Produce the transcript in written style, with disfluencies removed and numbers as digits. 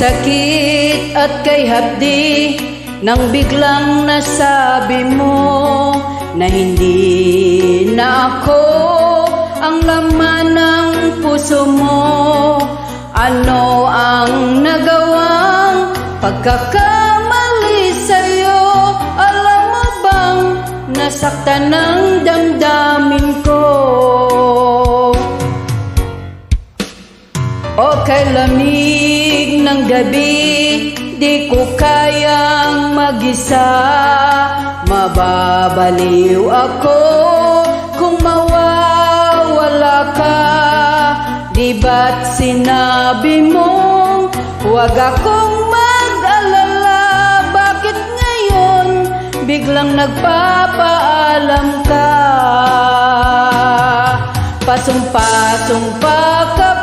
sakit at kay hapdi nang biglang nasabi mo na hindi na ako ang laman ng puso mo. Ano ang nagawang pagkakamali sa'yo? Alam mo bang nasaktan ng damdamin ko? O kay lamig ng gabi, di ko kayang mag-isa. Mababaliw ako kung mawawala ka. Di ba't sinabi mong huwag akong mag-alala? Bakit ngayon biglang nagpapaalam ka? Pasumpa-sumpa ka